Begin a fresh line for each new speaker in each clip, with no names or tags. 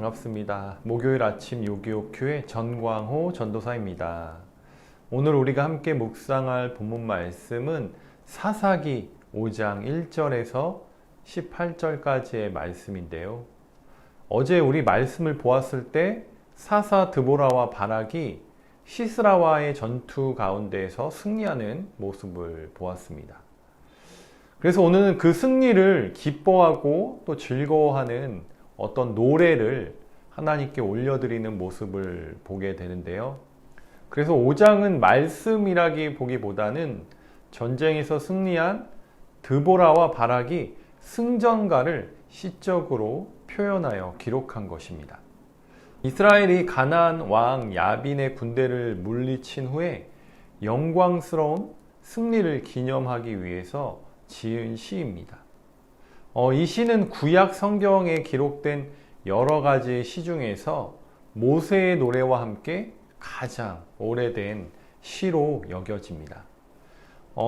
반갑습니다. 목요일 아침 요기요큐의 전광호 전도사입니다. 오늘 우리가 함께 묵상할 본문 말씀은 사사기 5장 1절에서 18절까지의 말씀인데요. 어제 우리 말씀을 보았을 때 사사 드보라와 바락이 시스라와의 전투 가운데에서 승리하는 모습을 보았습니다. 그래서 오늘은 그 승리를 기뻐하고 또 즐거워하는 어떤 노래를 하나님께 올려드리는 모습을 보게 되는데요. 그래서 5장은 말씀이라기 보기보다는 전쟁에서 승리한 드보라와 바락이 승전가를 시적으로 표현하여 기록한 것입니다. 이스라엘이 가나안 왕 야빈의 군대를 물리친 후에 영광스러운 승리를 기념하기 위해서 지은 시입니다. 이 시는 구약 성경에 기록된 여러 가지 시 중에서 모세의 노래와 함께 가장 오래된 시로 여겨집니다.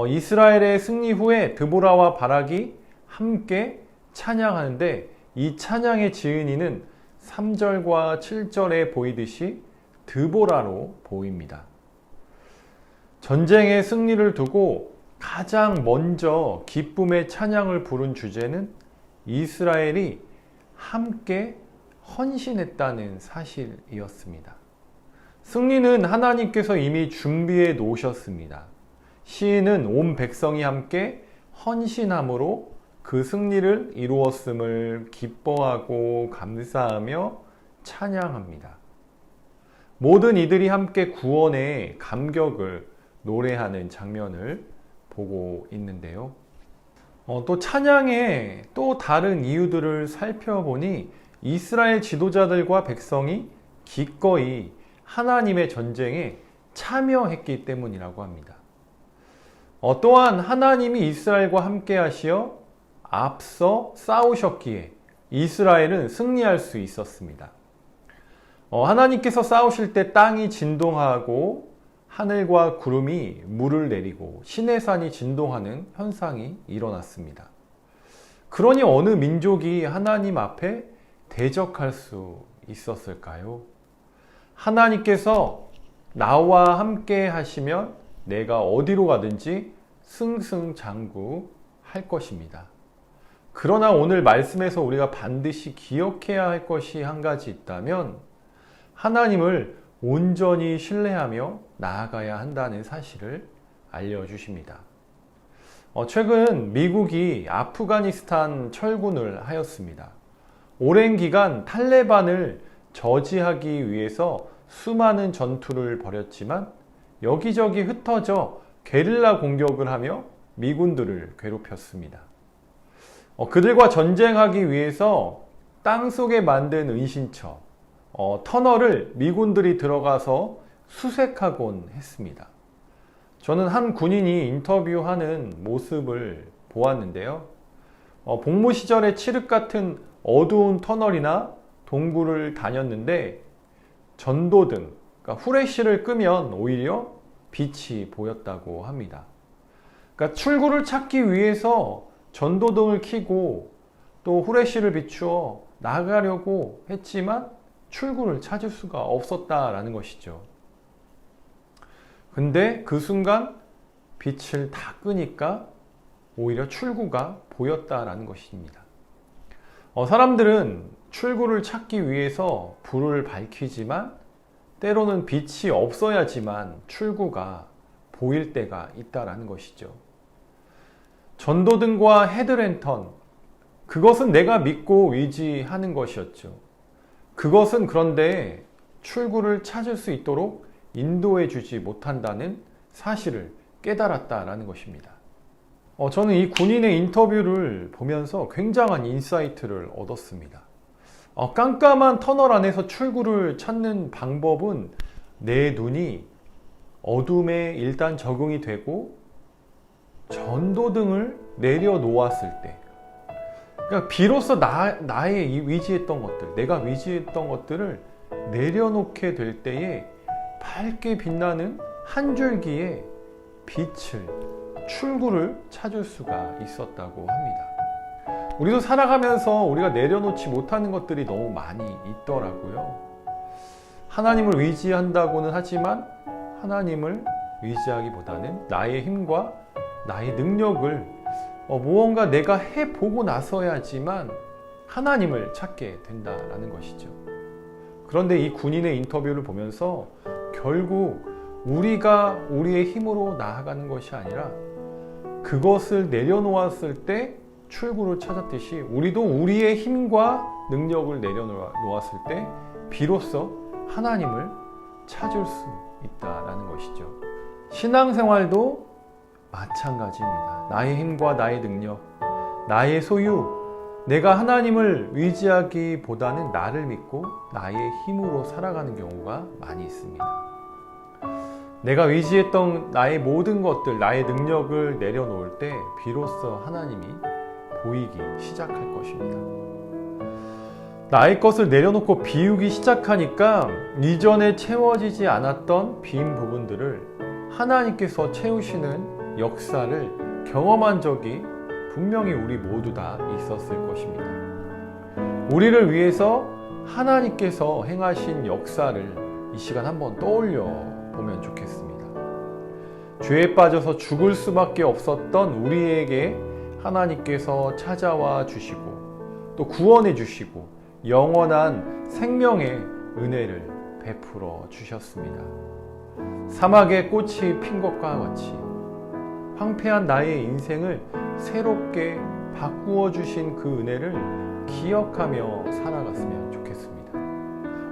이스라엘의 승리 후에 드보라와 바락이 함께 찬양하는데 이 찬양의 지은이는 3절과 7절에 보이듯이 드보라로 보입니다. 전쟁의 승리를 두고 가장 먼저 기쁨의 찬양을 부른 주제는 이스라엘이 함께 헌신했다는 사실이었습니다. 승리는 하나님께서 이미 준비해 놓으셨습니다. 시인은 온 백성이 함께 헌신함으로 그 승리를 이루었음을 기뻐하고 감사하며 찬양합니다. 모든 이들이 함께 구원의 감격을 노래하는 장면을 보고 있는데요. 또 찬양의 또 다른 이유들을 살펴보니 이스라엘 지도자들과 백성이 기꺼이 하나님의 전쟁에 참여했기 때문이라고 합니다. 또한 하나님이 이스라엘과 함께 하시어 앞서 싸우셨기에 이스라엘은 승리할 수 있었습니다. 하나님께서 싸우실 때 땅이 진동하고 하늘과 구름이 물을 내리고 시내산이 진동하는 현상이 일어났습니다. 그러니 어느 민족이 하나님 앞에 대적할 수 있었을까요? 하나님께서 나와 함께 하시면 내가 어디로 가든지 승승장구할 것입니다. 그러나 오늘 말씀에서 우리가 반드시 기억해야 할 것이 한 가지 있다면 하나님을 온전히 신뢰하며 나아가야 한다는 사실을 알려주십니다. 최근 미국이 아프가니스탄 철군을 하였습니다. 오랜 기간 탈레반을 저지하기 위해서 수많은 전투를 벌였지만 여기저기 흩어져 게릴라 공격을 하며 미군들을 괴롭혔습니다. 그들과 전쟁하기 위해서 땅속에 만든 은신처, 터널을 미군들이 들어가서 수색하곤 했습니다. 저는 한 군인이 인터뷰하는 모습을 보았는데요. 복무 시절에 칠흑 같은 어두운 터널이나 동굴을 다녔는데 전도등, 그러니까 후레쉬를 끄면 오히려 빛이 보였다고 합니다. 그러니까 출구를 찾기 위해서 전도등을 켜고 또 후레쉬를 비추어 나가려고 했지만 출구를 찾을 수가 없었다라는 것이죠. 근데 그 순간 빛을 다 끄니까 오히려 출구가 보였다라는 것입니다. 사람들은 출구를 찾기 위해서 불을 밝히지만 때로는 빛이 없어야지만 출구가 보일 때가 있다라는 것이죠. 전도등과 헤드랜턴, 그것은 내가 믿고 의지하는 것이었죠. 그것은 그런데 출구를 찾을 수 있도록 인도해 주지 못한다는 사실을 깨달았다라는 것입니다. 저는 이 군인의 인터뷰를 보면서 굉장한 인사이트를 얻었습니다. 깜깜한 터널 안에서 출구를 찾는 방법은 내 눈이 어둠에 일단 적응이 되고 전도등을 내려놓았을 때, 그러니까 비로소 나의 위지했던 것들, 내가 위지했던 것들을 내려놓게 될 때에 밝게 빛나는 한 줄기의 빛을, 출구를 찾을 수가 있었다고 합니다. 우리도 살아가면서 우리가 내려놓지 못하는 것들이 너무 많이 있더라고요. 하나님을 의지한다고는 하지만 하나님을 의지하기보다는 나의 힘과 나의 능력을 무언가 내가 해보고 나서야지만 하나님을 찾게 된다라는 것이죠. 그런데 이 군인의 인터뷰를 보면서 결국 우리가 우리의 힘으로 나아가는 것이 아니라 그것을 내려놓았을 때 출구를 찾았듯이 우리도 우리의 힘과 능력을 내려놓았을 때 비로소 하나님을 찾을 수 있다라는 것이죠. 신앙생활도 마찬가지입니다. 나의 힘과 나의 능력, 나의 소유, 내가 하나님을 의지하기보다는 나를 믿고 나의 힘으로 살아가는 경우가 많이 있습니다. 내가 의지했던 나의 모든 것들, 나의 능력을 내려놓을 때 비로소 하나님이 보이기 시작할 것입니다. 나의 것을 내려놓고 비우기 시작하니까 이전에 채워지지 않았던 빈 부분들을 하나님께서 채우시는 역사를 경험한 적이 분명히 우리 모두 다 있었을 것입니다. 우리를 위해서 하나님께서 행하신 역사를 이 시간 한번 떠올려 보면 좋겠습니다. 죄에 빠져서 죽을 수밖에 없었던 우리에게 하나님께서 찾아와 주시고 또 구원해 주시고 영원한 생명의 은혜를 베풀어 주셨습니다. 사막에 꽃이 핀 것과 같이 황폐한 나의 인생을 새롭게 바꾸어 주신 그 은혜를 기억하며 살아갔으면 좋겠습니다.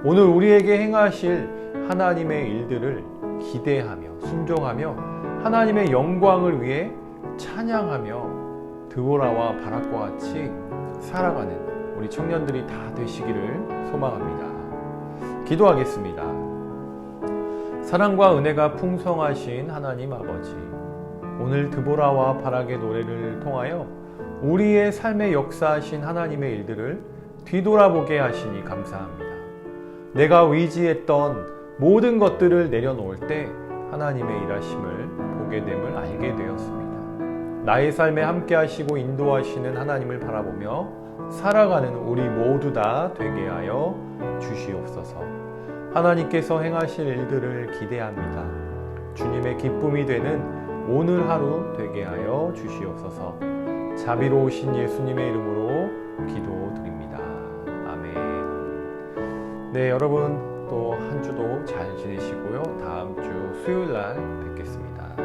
오늘 우리에게 행하실 하나님의 일들을 기대하며 순종하며 하나님의 영광을 위해 찬양하며 드보라와 바락과 같이 살아가는 우리 청년들이 다 되시기를 소망합니다. 기도하겠습니다. 사랑과 은혜가 풍성하신 하나님 아버지, 오늘 드보라와 바락의 노래를 통하여 우리의 삶에 역사하신 하나님의 일들을 뒤돌아보게 하시니 감사합니다. 내가 의지했던 모든 것들을 내려놓을 때 하나님의 일하심을 보게 됨을 알게 되었습니다. 나의 삶에 함께 하시고 인도하시는 하나님을 바라보며 살아가는 우리 모두 다 되게 하여 주시옵소서. 하나님께서 행하실 일들을 기대합니다. 주님의 기쁨이 되는 오늘 하루 되게 하여 주시옵소서. 자비로우신 예수님의 이름으로 기도드립니다. 아멘. 네, 여러분 또 한 주도 잘 지내시고요. 다음 주 수요일 날 뵙겠습니다.